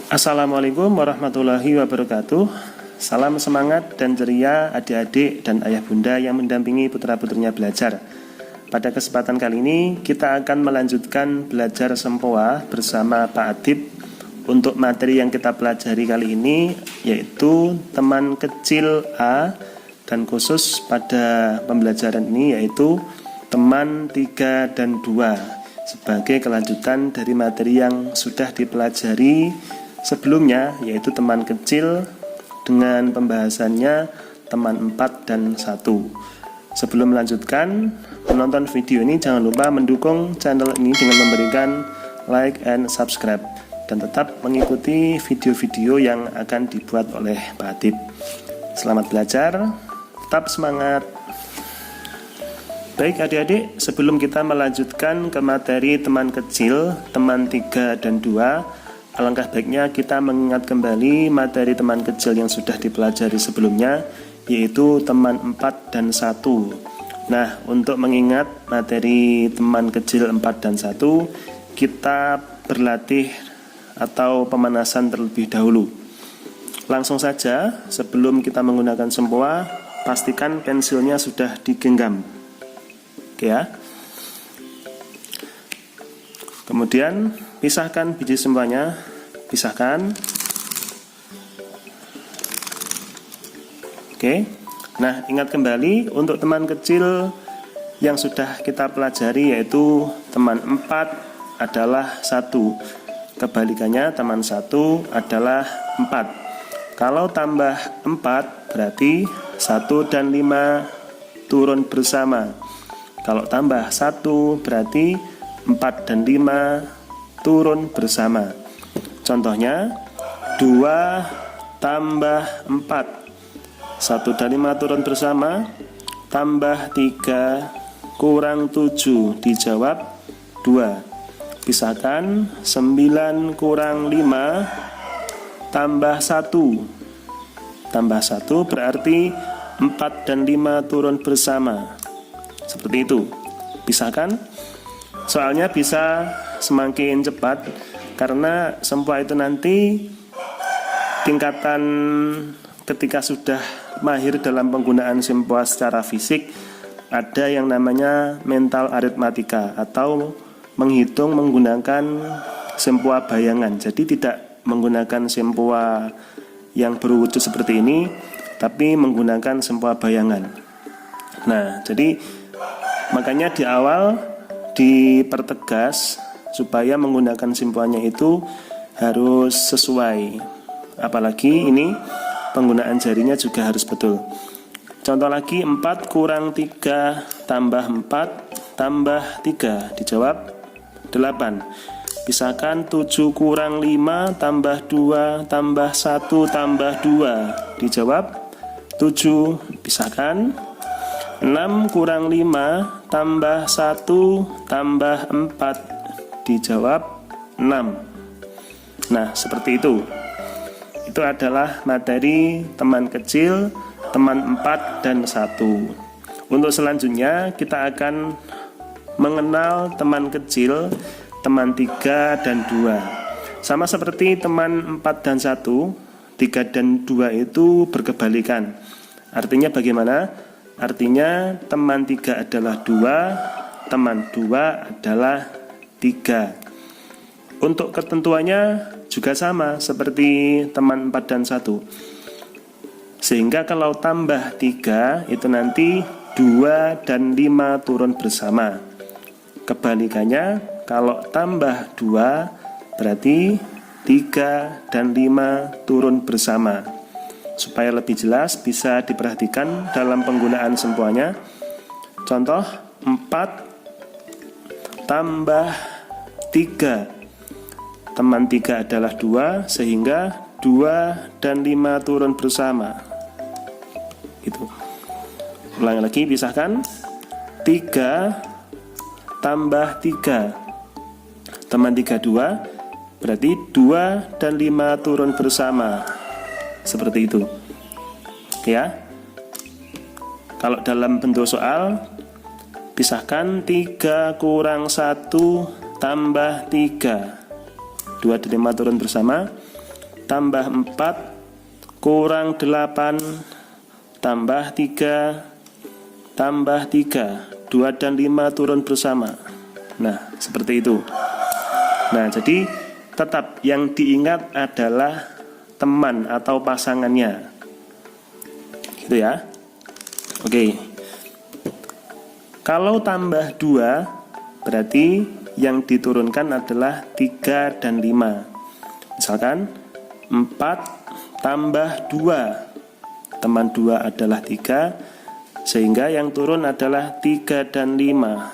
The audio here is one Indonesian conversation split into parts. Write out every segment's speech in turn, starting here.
Assalamualaikum warahmatullahi wabarakatuh. Salam semangat dan ceria adik-adik dan ayah bunda yang mendampingi putra-putrinya belajar. Pada kesempatan kali ini kita akan melanjutkan belajar sempoa bersama Pak Adib. Untuk materi yang kita pelajari kali ini yaitu teman kecil A, dan khusus pada pembelajaran ini yaitu teman 3 dan 2 sebagai kelanjutan dari materi yang sudah dipelajari sebelumnya, yaitu teman kecil dengan pembahasannya teman 4 dan 1. Sebelum melanjutkan menonton video ini, jangan lupa mendukung channel ini dengan memberikan like and subscribe, dan tetap mengikuti video-video yang akan dibuat oleh Pak Adib. Selamat belajar, tetap semangat. Baik adik-adik, sebelum kita melanjutkan ke materi teman kecil, teman 3 dan 2, alangkah baiknya kita mengingat kembali materi teman kecil yang sudah dipelajari sebelumnya, yaitu teman 4 dan 1. Nah, untuk mengingat materi teman kecil 4 dan 1, kita berlatih atau pemanasan terlebih dahulu. Langsung saja, sebelum kita menggunakan sempoa, pastikan pensilnya sudah digenggam. Oke ya. Kemudian pisahkan biji sempoanya, pisahkan. Oke. Nah, ingat kembali untuk teman kecil yang sudah kita pelajari, yaitu teman 4 adalah 1. Kebalikannya teman 1 adalah 4. Kalau tambah 4 berarti 1 dan 5 turun bersama. Kalau tambah 1 berarti 4 dan 5 turun bersama. Contohnya 2 tambah 4, 1 dan 5 turun bersama, tambah 3 kurang 7, dijawab 2. Pisahkan 9 kurang 5 tambah 1. Tambah 1 berarti 4 dan 5 turun bersama. Seperti itu. Pisahkan. Soalnya bisa semakin cepat, karena sempoa itu nanti tingkatan ketika sudah mahir dalam penggunaan sempoa secara fisik, ada yang namanya mental aritmatika atau menghitung menggunakan sempoa bayangan. Jadi tidak menggunakan sempoa yang berwujud seperti ini, tapi menggunakan sempoa bayangan. Nah, jadi makanya di awal dipertegas supaya menggunakan sempoanya itu harus sesuai. Apalagi ini penggunaan jarinya juga harus betul. Contoh lagi, 4 kurang 3 tambah 4 tambah 3, dijawab 8. Pisahkan 7 kurang 5 tambah 2 tambah 1 tambah 2, dijawab 7. Pisahkan 6 kurang 5 tambah 1 tambah 4, dijawab 6. Nah, seperti itu. Itu adalah materi teman kecil, teman 4 dan 1. Untuk selanjutnya kita akan mengenal teman kecil, teman 3 dan 2. Sama seperti teman 4 dan 1, 3 dan 2 itu berkebalikan. Artinya bagaimana? Artinya teman 3 adalah 2, teman 2 adalah 3. Untuk ketentuannya juga sama seperti teman 4 dan 1. Sehingga kalau tambah 3 itu nanti 2 dan 5 turun bersama. Kebalikannya, kalau tambah 2 berarti 3 dan 5 turun bersama. Supaya lebih jelas bisa diperhatikan dalam penggunaan sempoanya. Contoh 4 tambah 3. Teman 3 adalah 2, sehingga 2 dan 5 turun bersama. Itu. Ulangi lagi, pisahkan 3 tambah 3. Teman 3 2, berarti 2 dan 5 turun bersama. Seperti itu. Oke ya. Kalau dalam bentuk soal, pisahkan 3 kurang 1 tambah 3. 2 dan 5 turun bersama. tambah 4 kurang 8 tambah 3 tambah 3. 2 dan 5 turun bersama. Nah, seperti itu. Nah, jadi tetap yang diingat adalah teman atau pasangannya. Gitu ya. Oke. Kalau tambah 2, berarti yang diturunkan adalah 3 dan 5. Misalkan 4 tambah 2. Teman 2 adalah 3, sehingga yang turun adalah 3 dan 5.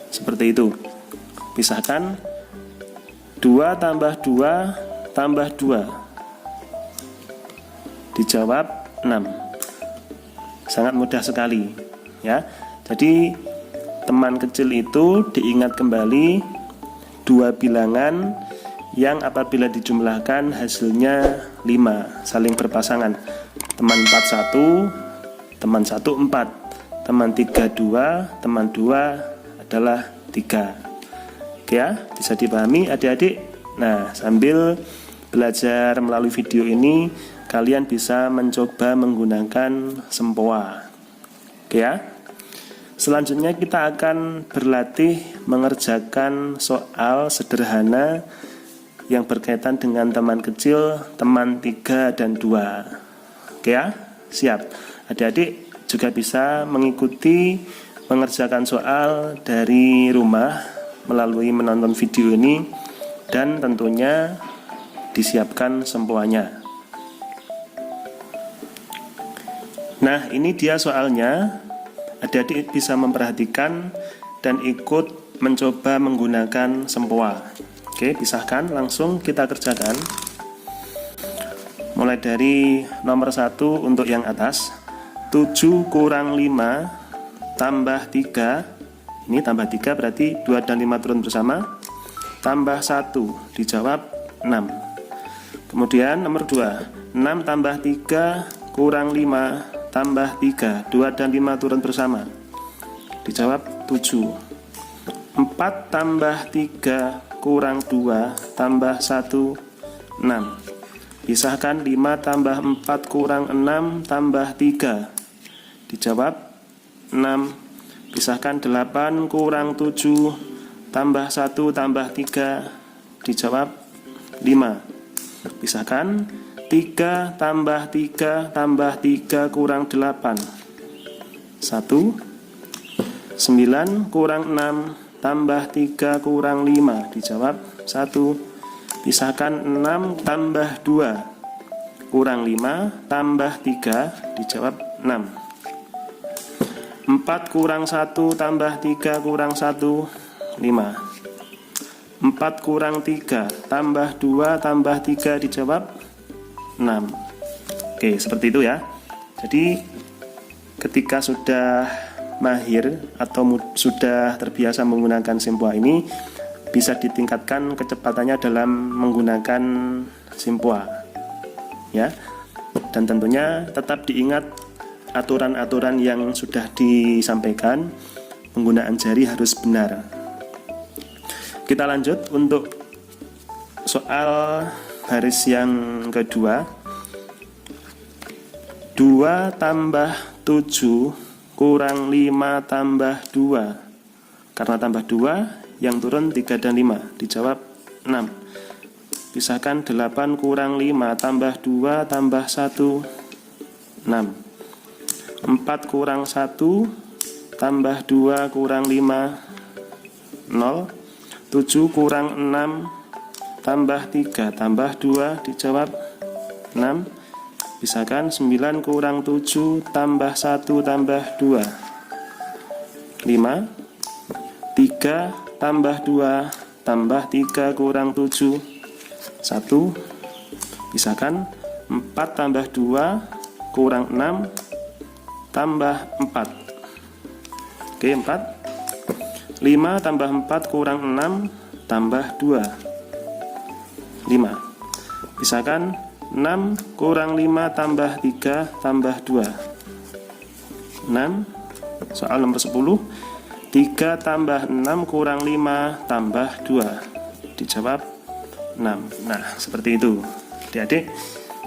Seperti itu. Pisahkan 2 tambah 2 tambah 2. Dijawab 6. Sangat mudah sekali ya. Jadi teman kecil itu diingat kembali 2 bilangan yang apabila dijumlahkan hasilnya 5, saling berpasangan. Teman 4 1, teman 1 4, teman 3 2, teman 2 adalah 3. Oke ya, bisa dipahami adik-adik? Nah, sambil belajar melalui video ini, kalian bisa mencoba menggunakan sempoa. Oke ya. Selanjutnya kita akan berlatih mengerjakan soal sederhana yang berkaitan dengan teman kecil, teman 3 dan 2. Oke ya, siap. Adik-adik juga bisa mengikuti mengerjakan soal dari rumah melalui menonton video ini, dan tentunya disiapkan sempoanya. Nah, ini dia soalnya. Adik-adik bisa memperhatikan dan ikut mencoba menggunakan sempoa. Oke, pisahkan, langsung kita kerjakan. Mulai dari nomor 1 untuk yang atas. 7 kurang 5 tambah 3. Ini tambah 3 berarti 2 dan 5 turun bersama. Tambah 1, dijawab 6. Kemudian nomor 2, 6 tambah 3 kurang 5 tambah 3. 2 dan 5 turun bersama. Dijawab 7. 4 tambah 3 kurang 2 tambah 1, 6. Pisahkan 5 tambah 4 kurang 6 tambah 3. Dijawab 6. Pisahkan 8 kurang 7 tambah 1 tambah 3. Dijawab 5. Pisahkan 3 tambah 3 tambah 3 kurang 8. 1. 9 kurang 6 tambah 3 kurang 5. Dijawab 1. Pisahkan 6 tambah 2 kurang 5 tambah 3. Dijawab 6. 4 kurang 1 tambah 3 kurang 1, 5. 4 kurang 3 tambah 2 tambah 3, dijawab 6. Oke, seperti itu ya. Jadi ketika sudah mahir atau sudah terbiasa menggunakan sempoa ini, bisa ditingkatkan kecepatannya dalam menggunakan sempoa ya. Dan tentunya tetap diingat aturan-aturan yang sudah disampaikan. Penggunaan jari harus benar. Kita lanjut untuk soal baris yang kedua. 2 tambah 7 kurang 5 tambah 2. Karena tambah 2, yang turun 3 dan 5. Dijawab 6. Pisahkan 8 kurang 5 tambah 2 tambah 1, 6. 4 kurang 1 tambah 2 kurang 5, 0. 7 kurang 6 tambah 3 tambah 2, dijawab 6. Pisahkan 9 kurang 7 tambah 1 tambah 2, 5. 3 tambah 2 tambah 3 kurang 7, 1. Pisahkan 4 tambah 2 kurang 6 tambah 4. Oke, 4. 5 tambah 4 kurang 6 tambah 2, 5. Pisahkan 6 kurang 5 tambah 3 tambah 2, 6. Soal nomor 10. 3 tambah 6 kurang 5 tambah 2. Dijawab Nah, seperti itu adik-adik.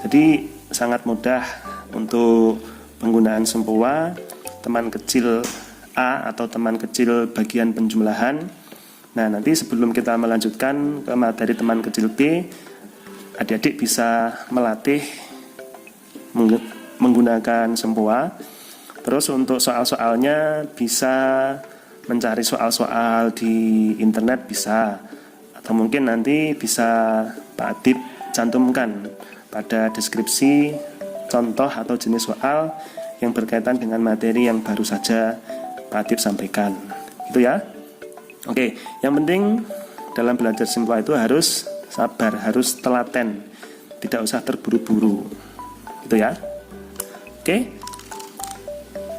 Jadi sangat mudah untuk penggunaan sempoa teman kecil A atau teman kecil bagian penjumlahan. Nah, nanti sebelum kita melanjutkan ke materi teman kecil B, adik-adik bisa melatih menggunakan sempoa. Terus untuk soal-soalnya bisa mencari soal-soal di internet bisa, atau mungkin nanti bisa Pak Adib cantumkan pada deskripsi contoh atau jenis soal yang berkaitan dengan materi yang baru saja Pak Adib sampaikan. Gitu ya. Oke, yang penting dalam belajar sempoa itu harus sabar, harus telaten, tidak usah terburu-buru. Gitu ya. Oke.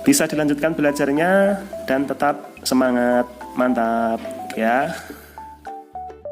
Bisa dilanjutkan belajarnya dan tetap semangat. Mantap ya.